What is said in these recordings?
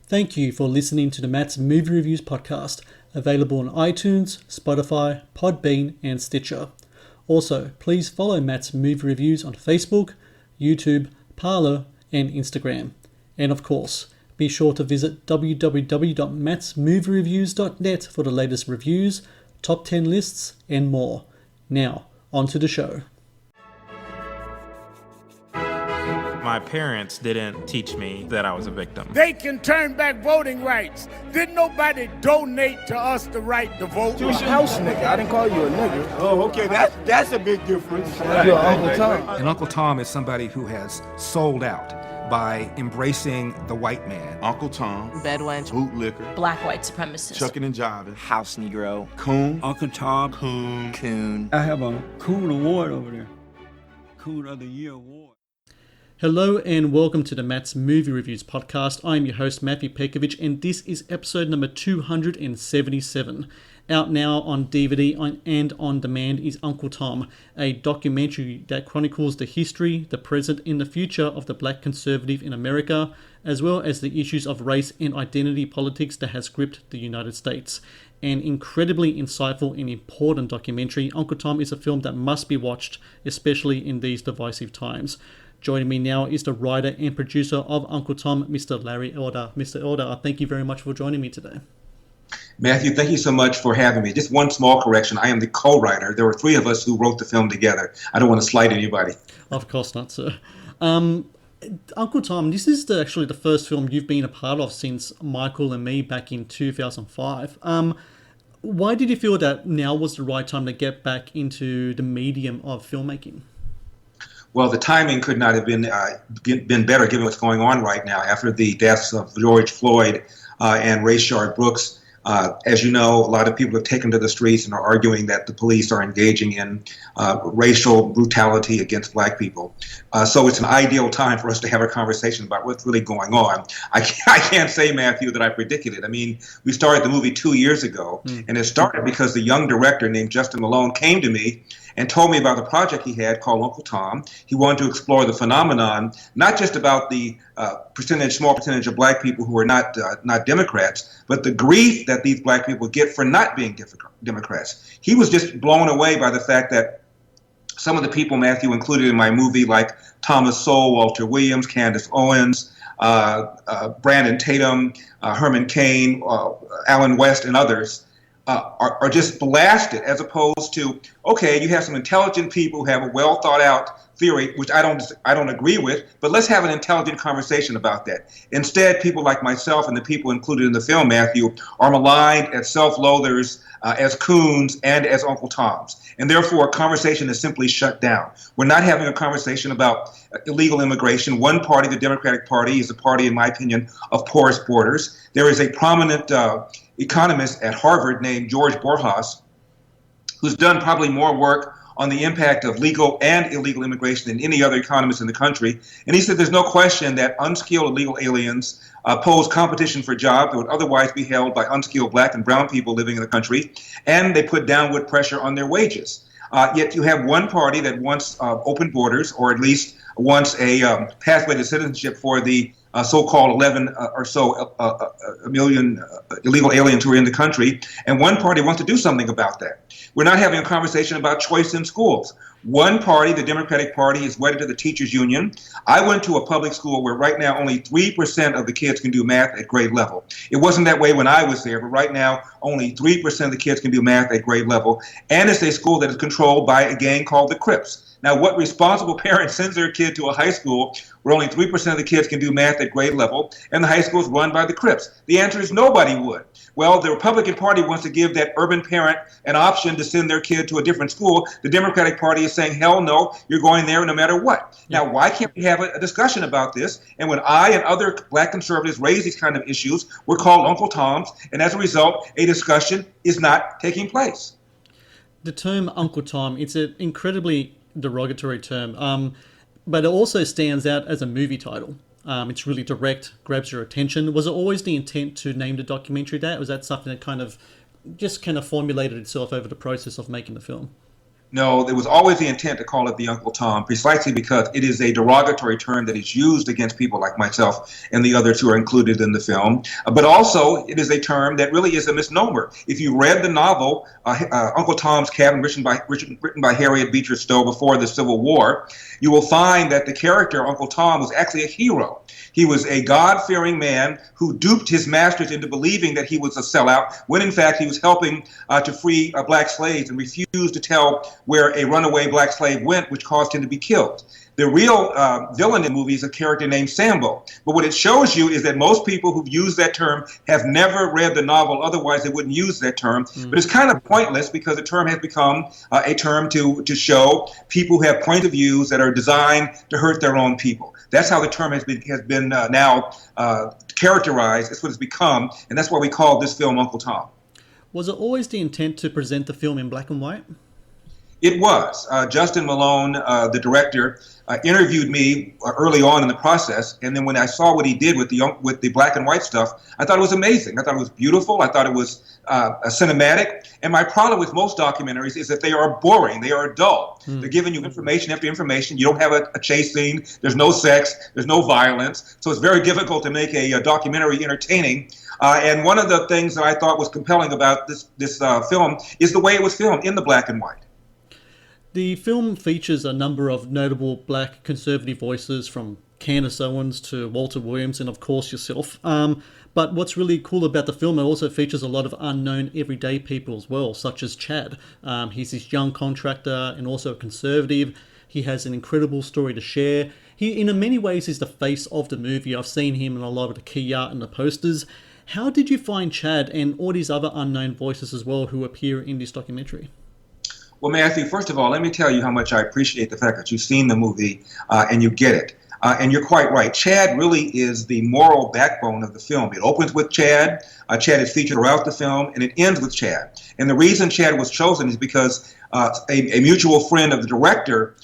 Thank you for listening to the Matt's Movie Reviews podcast, available on iTunes, Spotify, Podbean, and Stitcher. Also, please follow Matt's Movie Reviews on Facebook, YouTube, Parler, and Instagram. And of course, be sure to visit www.mattsmoviereviews.net for the latest reviews, top 10 lists, and more. Now, on to the show. My parents didn't teach me that I was a victim. They can turn back voting rights. Didn't nobody donate to us the right to vote? You a house nigga. I didn't call you a nigga. Oh, okay. That's a big difference. You're Uncle Tom. And Uncle Tom is somebody who has sold out by embracing the white man. Uncle Tom, bedwench, bootlicker, black white supremacist, chucking and jiving, house Negro, coon, Uncle Tom, coon. I have a coon award over there. Coon of the Year award. Hello and welcome to the Matt's Movie Reviews podcast. I'm your host, Matthew Pekovic, and this is episode number 277. Out now on DVD and on demand is Uncle Tom, a documentary that chronicles the history, the present, and the future of the black conservative in America, as well as the issues of race and identity politics that has gripped the United States. An incredibly insightful and important documentary, Uncle Tom is a film that must be watched, especially in these divisive times. Joining me now is the writer and producer of Uncle Tom, Mr. Larry Elder. Mr. Elder, thank you very much for joining me today. Matthew, thank you so much for having me. Just one small correction. I am the co-writer. There were three of us who wrote the film together. I don't want to slight anybody. Of course not, sir. Uncle Tom, this is actually the first film you've been a part of since Michael and Me back in 2005. Why did you feel that now was the right time to get back into the medium of filmmaking? Well, the timing could not have been better given what's going on right now after the deaths of George Floyd and Rayshard Brooks. As you know, a lot of people have taken to the streets and are arguing that the police are engaging in racial brutality against black people. So it's an ideal time for us to have a conversation about what's really going on. I can't say, Matthew, that I predicted it. I mean, we started the movie 2 years ago, and it started because the young director named Justin Malone came to me and told me about the project he had called Uncle Tom. He wanted to explore the phenomenon, not just about the small percentage of black people who are not Democrats, but the grief that these black people get for not being Democrats. He was just blown away by the fact that some of the people, Matthew, included in my movie, like Thomas Sowell, Walter Williams, Candace Owens, Brandon Tatum, Herman Cain, Alan West, and others, are just blasted, as opposed to, okay, you have some intelligent people who have a well thought out theory, which I don't agree with, but let's have an intelligent conversation about that. Instead, people like myself and the people included in the film, Matthew, are maligned as self-loathers, as coons, and as Uncle Toms. And therefore, a conversation is simply shut down. We're not having a conversation about illegal immigration. One party, the Democratic Party, is a party, in my opinion, of porous borders. There is a prominent economist at Harvard named George Borjas, who's done probably more work on the impact of legal and illegal immigration than any other economist in the country. And he said there's no question that unskilled illegal aliens pose competition for jobs that would otherwise be held by unskilled black and brown people living in the country, and they put downward pressure on their wages. Yet you have one party that wants open borders, or at least wants a pathway to citizenship for the so-called 11 or so million illegal aliens who are in the country, and one party wants to do something about that. We're not having a conversation about choice in schools. One party, the Democratic Party, is wedded to the teachers union. I went to a public school where right now only 3% of the kids can do math at grade level. It wasn't that way when I was there, but right now only 3% of the kids can do math at grade level, and it's a school that is controlled by a gang called the Crips. Now, what responsible parent sends their kid to a high school where only 3% of the kids can do math at grade level, and the high school is run by the Crips? The answer is nobody would. Well, the Republican Party wants to give that urban parent an option to send their kid to a different school. The Democratic Party is saying, hell no, you're going there no matter what. Yeah. Now, why can't we have a discussion about this? And when I and other black conservatives raise these kind of issues, we're called Uncle Toms, and as a result, a discussion is not taking place. The term Uncle Tom, it's an incredibly derogatory term, but it also stands out as a movie title. It's really direct, grabs your attention. Was it always the intent to name the documentary that? Or was that something that kind of formulated itself over the process of making the film? No, there was always the intent to call it the Uncle Tom, precisely because it is a derogatory term that is used against people like myself and the others who are included in the film. But also, it is a term that really is a misnomer. If you read the novel, Uncle Tom's Cabin, written by Harriet Beecher Stowe before the Civil War, you will find that the character, Uncle Tom, was actually a hero. He was a God-fearing man who duped his masters into believing that he was a sellout, when in fact he was helping to free black slaves and refused to tell where a runaway black slave went, which caused him to be killed. The real villain in the movie is a character named Sambo. But what it shows you is that most people who've used that term have never read the novel, otherwise they wouldn't use that term. But it's kind of pointless because the term has become a term to show people who have point of views that are designed to hurt their own people. That's how the term has been now characterized. That's what it's become, and that's why we call this film Uncle Tom. Was it always the intent to present the film in black and white? It was. Justin Malone, the director, interviewed me early on in the process, and then when I saw what he did with the black and white stuff, I thought it was amazing. I thought it was beautiful. I thought it was cinematic. And my problem with most documentaries is that they are boring. They are dull. They're giving you information after information. You don't have a chase scene. There's no sex. There's no violence. So it's very difficult to make a documentary entertaining. And one of the things that I thought was compelling about this film is the way it was filmed in the black and white. The film features a number of notable black conservative voices, from Candace Owens to Walter Williams and of course yourself. But what's really cool about the film, it also features a lot of unknown everyday people as well, such as Chad. He's this young contractor and also a conservative. He has an incredible story to share. He, in many ways, is the face of the movie. I've seen him in a lot of the key art and the posters. How did you find Chad and all these other unknown voices as well who appear in this documentary? Well, Matthew, first of all, let me tell you how much I appreciate the fact that you've seen the movie and you get it. And you're quite right. Chad really is the moral backbone of the film. It opens with Chad. Chad is featured throughout the film, and it ends with Chad. And the reason Chad was chosen is because a mutual friend of the director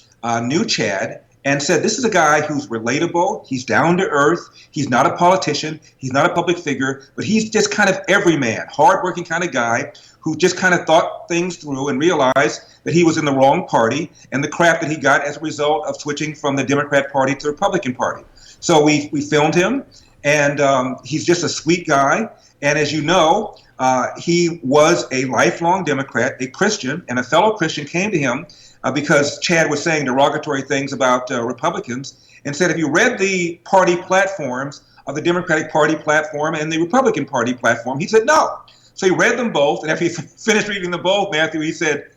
knew Chad and said, this is a guy who's relatable, he's down to earth, he's not a politician, he's not a public figure, but he's just kind of everyman, hardworking kind of guy who just kind of thought things through and realized that he was in the wrong party and the crap that he got as a result of switching from the Democrat Party to the Republican Party. So we filmed him, and he's just a sweet guy. And as you know, he was a lifelong Democrat, a Christian, and a fellow Christian came to him because Chad was saying derogatory things about Republicans, and said, have you read the party platforms of the Democratic Party platform and the Republican Party platform? He said, no. So he read them both, and after he finished reading them both, Matthew, he said,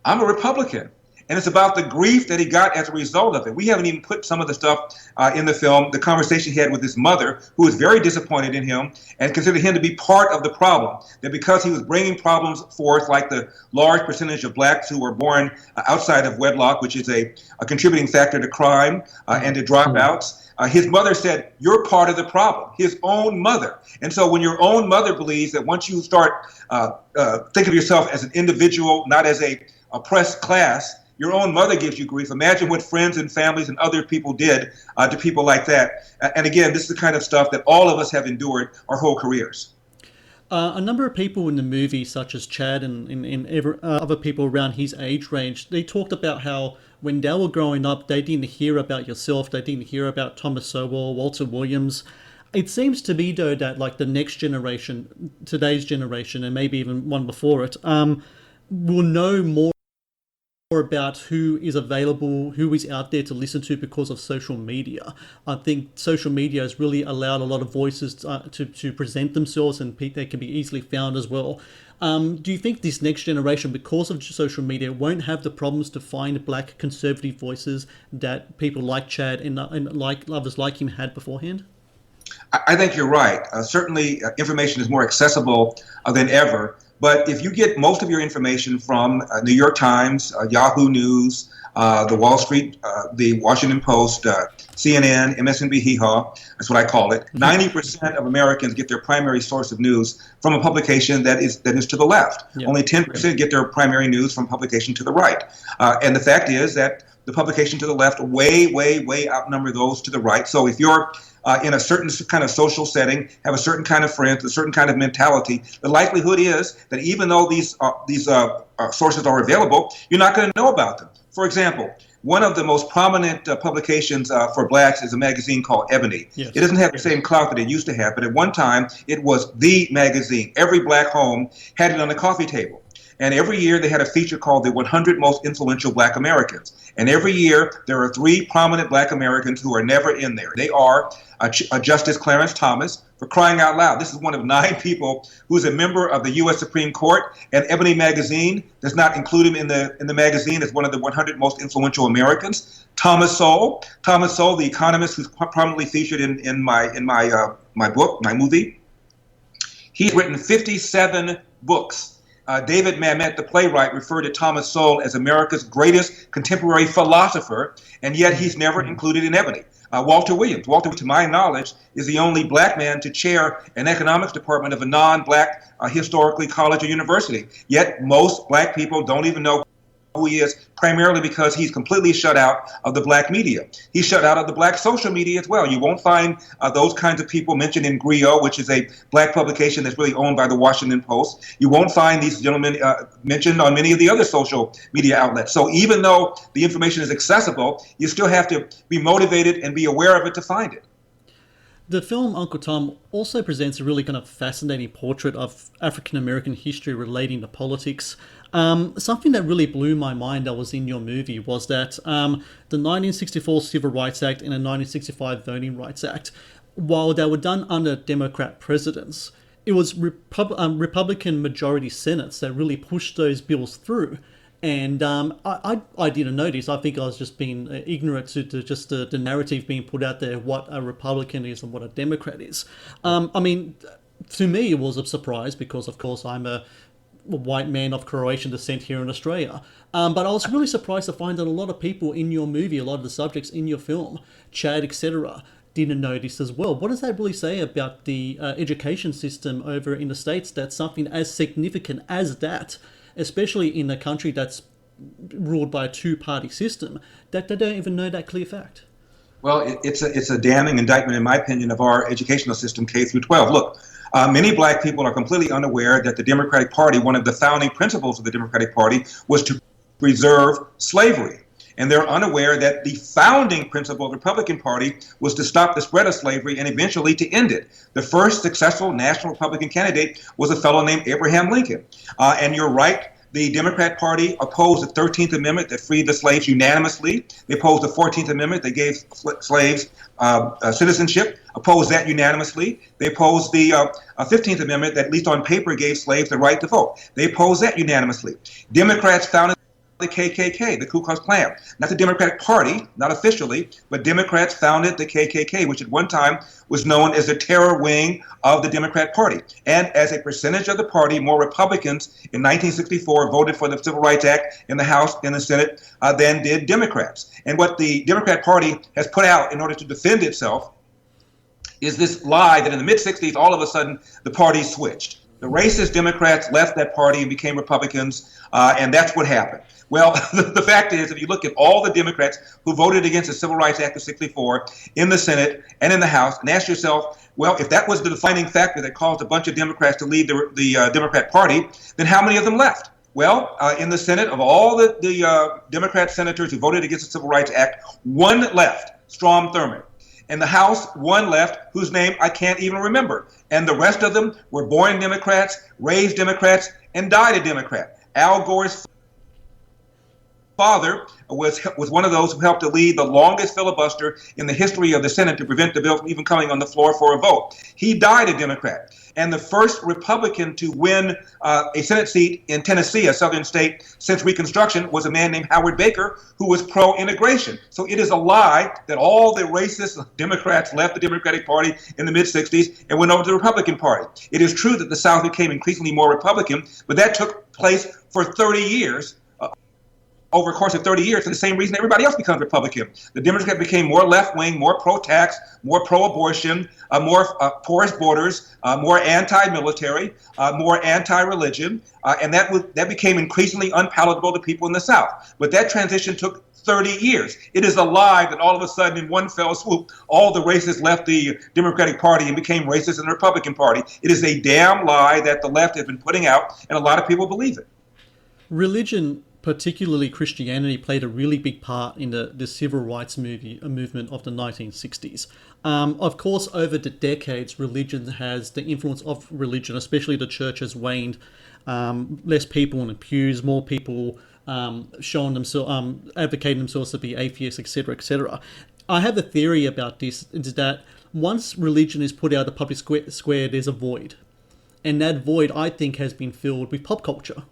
I'm a Republican. And it's about the grief that he got as a result of it. We haven't even put some of the stuff in the film, the conversation he had with his mother, who was very disappointed in him and considered him to be part of the problem. That because he was bringing problems forth, like the large percentage of blacks who were born outside of wedlock, which is a contributing factor to crime and to dropouts, his mother said, you're part of the problem, his own mother. And so when your own mother believes that once you start think of yourself as an individual, not as a oppressed class, your own mother gives you grief. Imagine what friends and families and other people did to people like that. And again, this is the kind of stuff that all of us have endured our whole careers. A number of people in the movie, such as Chad and other people around his age range, they talked about how when they were growing up, they didn't hear about yourself, they didn't hear about Thomas Sowell, Walter Williams. It seems to me, though, that like the next generation, today's generation, and maybe even one before it, will know more about who is available, who is out there to listen to because of social media. I think social media has really allowed a lot of voices to present themselves, and they can be easily found as well. Do you think this next generation, because of social media, won't have the problems to find black conservative voices that people like Chad and like others like him had beforehand? I think you're right. Certainly, information is more accessible than ever. But if you get most of your information from New York Times, Yahoo News, the Wall Street, the Washington Post, CNN, MSNBC, Hee-Haw, that's what I call it. 90% of Americans get their primary source of news from a publication that is to the left. Yep. Only 10% get their primary news from publication to the right. And the fact is that the publication to the left way, way, way outnumber those to the right. So if you're in a certain kind of social setting, have a certain kind of friends, a certain kind of mentality, the likelihood is that even though these sources are available, you're not going to know about them. For example, one of the most prominent publications for blacks is a magazine called Ebony. Yes. It doesn't have the same clout that it used to have, but at one time it was the magazine. Every black home had it on the coffee table. And every year they had a feature called the 100 Most Influential Black Americans. And every year there are 3 prominent black Americans who are never in there. They are Justice Clarence Thomas, for crying out loud. This is one of 9 people who's a member of the U.S. Supreme Court, and Ebony magazine does not include him in the magazine as one of the 100 most influential Americans. Thomas Sowell, the economist who's prominently featured in my book, my movie. He's written 57 books. David Mamet, the playwright, referred to Thomas Sowell as America's greatest contemporary philosopher, and yet he's never included in Ebony. Walter Williams, to my knowledge, is the only black man to chair an economics department of a non-black historically college or university. Yet most black people don't even know who he is, primarily because he's completely shut out of the black media. He's shut out of the black social media as well. You won't find those kinds of people mentioned in Griot, which is a black publication that's really owned by the Washington Post. You won't find these gentlemen mentioned on many of the other social media outlets. So even though the information is accessible, you still have to be motivated and be aware of it to find it. The film Uncle Tom also presents a really kind of fascinating portrait of African-American history relating to politics. Something that really blew my mind that was in your movie was that the 1964 Civil Rights Act and the 1965 Voting Rights Act, while they were done under Democrat presidents, it was Republican majority senates that really pushed those bills through. And I didn't notice. I think I was just being ignorant to just the narrative being put out there, what a Republican is and what a Democrat is. I mean, to me, it was a surprise because, of course, I'm a white man of Croatian descent here in Australia. But I was really surprised to find that a lot of people in your movie, a lot of the subjects in your film, Chad, etc., didn't notice as well. What does that really say about the education system over in the States that's something as significant as that, especially in a country that's ruled by a 2-party system, that they don't even know that clear fact? Well, it's a damning indictment, in my opinion, of our educational system, K through 12. Look, many black people are completely unaware that the Democratic Party, one of the founding principles of the Democratic Party, was to preserve slavery. And they're unaware that the founding principle of the Republican Party was to stop the spread of slavery and eventually to end it. The first successful national Republican candidate was a fellow named Abraham Lincoln. And you're right, the Democrat Party opposed the 13th Amendment that freed the slaves unanimously. They opposed the 14th Amendment that gave slaves citizenship, opposed that unanimously. They opposed the 15th Amendment that, at least on paper, gave slaves the right to vote. They opposed that unanimously. Democrats founded the KKK, the Ku Klux Klan. Not the Democratic Party, not officially, but Democrats founded the KKK, which at one time was known as the terror wing of the Democrat Party. And as a percentage of the party, more Republicans in 1964 voted for the Civil Rights Act in the House and the Senate than did Democrats. And what the Democrat Party has put out in order to defend itself is this lie that in the mid-'60s, all of a sudden, the party switched. The racist Democrats left that party and became Republicans, and that's what happened. Well, the fact is, if you look at all the Democrats who voted against the Civil Rights Act of '64 in the Senate and in the House, and ask yourself, well, if that was the defining factor that caused a bunch of Democrats to leave the Democrat Party, then how many of them left? Well, in the Senate, of all the Democrat senators who voted against the Civil Rights Act, 1 left, Strom Thurmond. In the House, 1 left, whose name I can't even remember. And the rest of them were born Democrats, raised Democrats, and died a Democrat. Al Gore's father was one of those who helped to lead the longest filibuster in the history of the Senate to prevent the bill from even coming on the floor for a vote. He died a Democrat. And the first Republican to win a Senate seat in Tennessee, a southern state, since Reconstruction was a man named Howard Baker, who was pro-integration. So it is a lie that all the racist Democrats left the Democratic Party in the mid-'60s and went over to the Republican Party. It is true that the South became increasingly more Republican, but that took place for 30 years over the course of 30 years for the same reason everybody else becomes Republican. The Democrats became more left-wing, more pro-tax, more pro-abortion, more porous borders, more anti-military, more anti-religion, and that became increasingly unpalatable to people in the South. But that transition took 30 years. It is a lie that all of a sudden, in one fell swoop, all the racists left the Democratic Party and became racist in the Republican Party. It is a damn lie that the left has been putting out, and a lot of people believe it. Religion, particularly Christianity, played a really big part in the civil rights movement of the 1960s. Of course, over the decades, the influence of religion, especially the church, has waned. Less people in the pews, more people showing themselves, advocating themselves to be atheists, etc., etc. I have a theory about this, is that once religion is put out of the public square, there's a void. And that void, I think, has been filled with pop culture.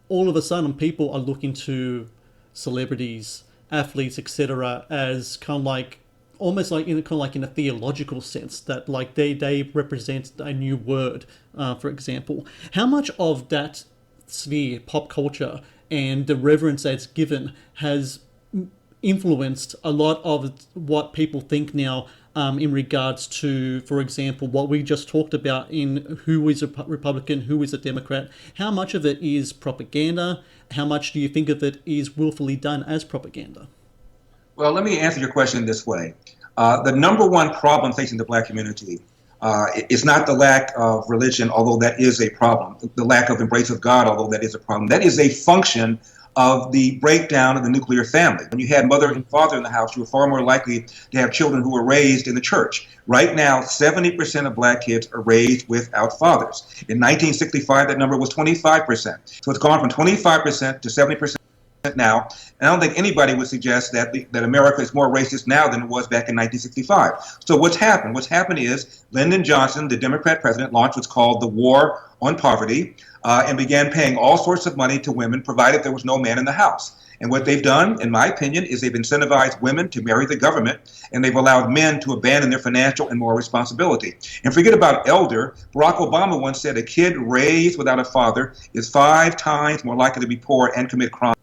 All of a sudden, people are looking to celebrities, athletes, etc., as kind of like, almost like in a theological sense, that like they represent a new word, for example. How much of that sphere, pop culture, and the reverence that's given has influenced a lot of what people think now in regards to, for example, what we just talked about in who is a Republican, who is a Democrat? How much of it is propaganda? How much do you think of it is willfully done as propaganda? Well, let me answer your question this way. The number one problem facing the Black community is not the lack of religion, although that is a problem. The lack of embrace of God, although that is a problem. That is a function of the breakdown of the nuclear family. When you had mother and father in the house, you were far more likely to have children who were raised in the church. Right now, 70% of Black kids are raised without fathers. In 1965, that number was 25%. So it's gone from 25% to 70% now. And I don't think anybody would suggest that America is more racist now than it was back in 1965. So what's happened? What's happened is Lyndon Johnson, the Democrat president, launched what's called the War on Poverty and began paying all sorts of money to women, provided there was no man in the house. And what they've done, in my opinion, is they've incentivized women to marry the government, and they've allowed men to abandon their financial and moral responsibility. And forget about elder. Barack Obama once said a kid raised without a father is 5 times more likely to be poor and commit crime,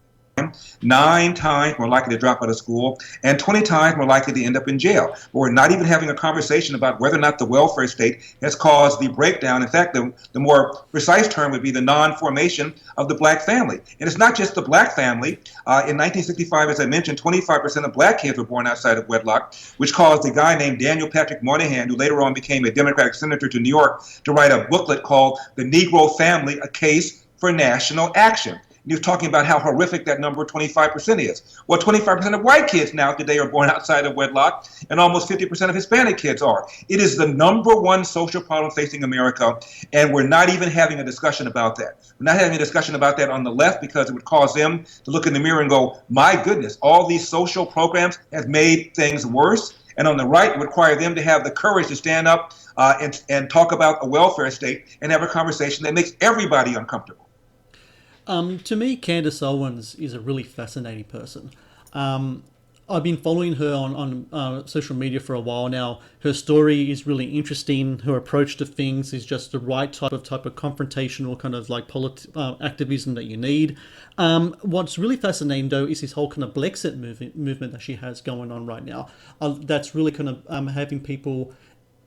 9 times more likely to drop out of school, and 20 times more likely to end up in jail. But we're not even having a conversation about whether or not the welfare state has caused the breakdown. In fact, the more precise term would be the non-formation of the Black family. And it's not just the Black family. In 1965, as I mentioned, 25% of Black kids were born outside of wedlock, which caused a guy named Daniel Patrick Moynihan, who later on became a Democratic senator to New York, to write a booklet called The Negro Family, A Case for National Action. He was talking about how horrific that number 25% is. Well, 25% of white kids now today are born outside of wedlock, and almost 50% of Hispanic kids are. It is the number one social problem facing America, and we're not even having a discussion about that. We're not having a discussion about that on the left because it would cause them to look in the mirror and go, my goodness, all these social programs have made things worse. And on the right, it would require them to have the courage to stand up and talk about a welfare state and have a conversation that makes everybody uncomfortable. To me, Candace Owens is a really fascinating person. I've been following her on social media for a while now. Her story is really interesting. Her approach to things is just the right type of confrontational kind of like activism that you need. What's really fascinating, though, is this whole kind of Blexit movement that she has going on right now. That's really kind of having people,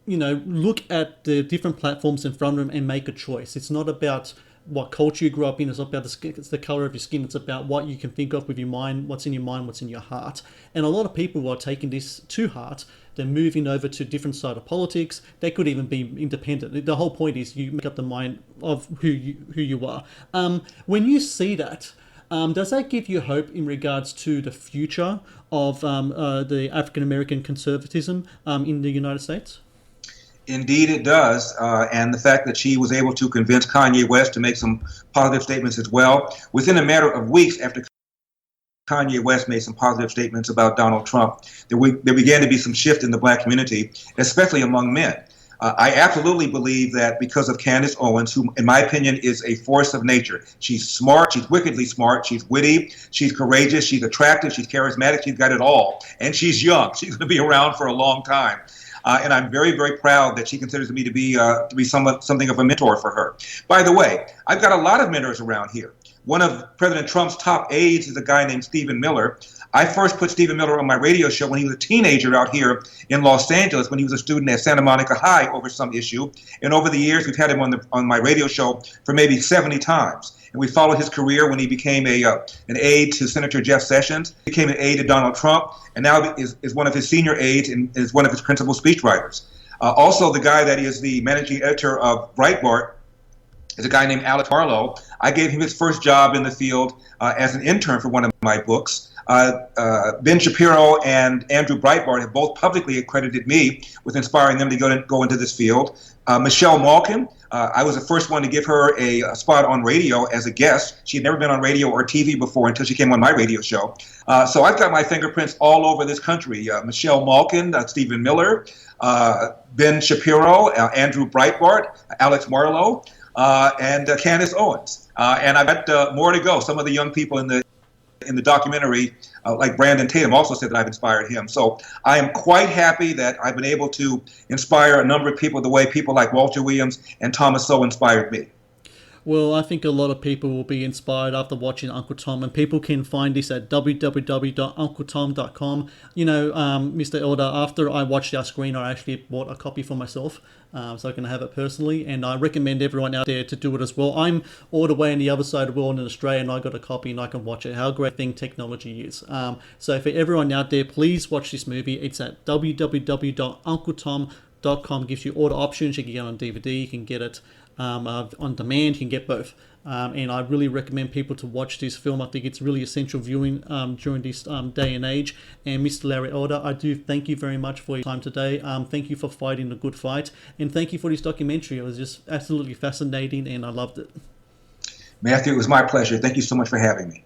look at the different platforms in front of them and make a choice. It's not about what culture you grew up in. It's not about it's the color of your skin. It's about what you can think of with your mind, what's in your mind, what's in your heart. And a lot of people are taking this to heart. They're moving over to different side of politics. They could even be independent. The whole point is you make up the mind of who you are. When you see that, does that give you hope in regards to the future of the African American conservatism in the United States? Indeed, it does. And the fact that she was able to convince Kanye West to make some positive statements as well. Within a matter of weeks after Kanye West made some positive statements about Donald Trump, there began to be some shift in the Black community, especially among men. I absolutely believe that because of Candace Owens, who, in my opinion, is a force of nature. She's smart. She's wickedly smart. She's witty. She's courageous. She's attractive. She's charismatic. She's got it all. And she's young. She's going to be around for a long time. And I'm very, very proud that she considers me to be something of a mentor for her. By the way, I've got a lot of mentors around here. One of President Trump's top aides is a guy named Stephen Miller. I first put Stephen Miller on my radio show when he was a teenager out here in Los Angeles, when he was a student at Santa Monica High over some issue. And over the years, we've had him on my radio show for maybe 70 times. And we followed his career when he became an aide to Senator Jeff Sessions, became an aide to Donald Trump, and now is one of his senior aides and is one of his principal speechwriters. Also, the guy that is the managing editor of Breitbart is a guy named Alex Marlowe. I gave him his first job in the field as an intern for one of my books. Ben Shapiro and Andrew Breitbart have both publicly accredited me with inspiring them to go into this field. Michelle Malkin, I was the first one to give her a spot on radio as a guest. She had never been on radio or TV before until she came on my radio show. So I've got my fingerprints all over this country. Michelle Malkin, Stephen Miller, Ben Shapiro, Andrew Breitbart, Alex Marlowe, and Candace Owens. And I've got more to go. Some of the young people in the documentary, like Brandon Tatum, also said that I've inspired him. So I am quite happy that I've been able to inspire a number of people the way people like Walter Williams and Thomas Sowell inspired me. Well, I think a lot of people will be inspired after watching Uncle Tom, and people can find this at www.uncletom.com. You know, Mr. Elder, after I watched our screen, I actually bought a copy for myself, so I can have it personally, and I recommend everyone out there to do it as well. I'm all the way on the other side of the world in Australia, and I got a copy and I can watch it. How great thing technology is. So for everyone out there, please watch this movie. It's at www.uncletom.com. Gives you all the options. You can get it on DVD, you can get it on demand, you can get both. And I really recommend people to watch this film. I think it's really essential viewing during this day and age. And Mr. Larry Elder, I do thank you very much for your time today. Thank you for fighting the good fight. And thank you for this documentary. It was just absolutely fascinating and I loved it. Matthew, it was my pleasure. Thank you so much for having me.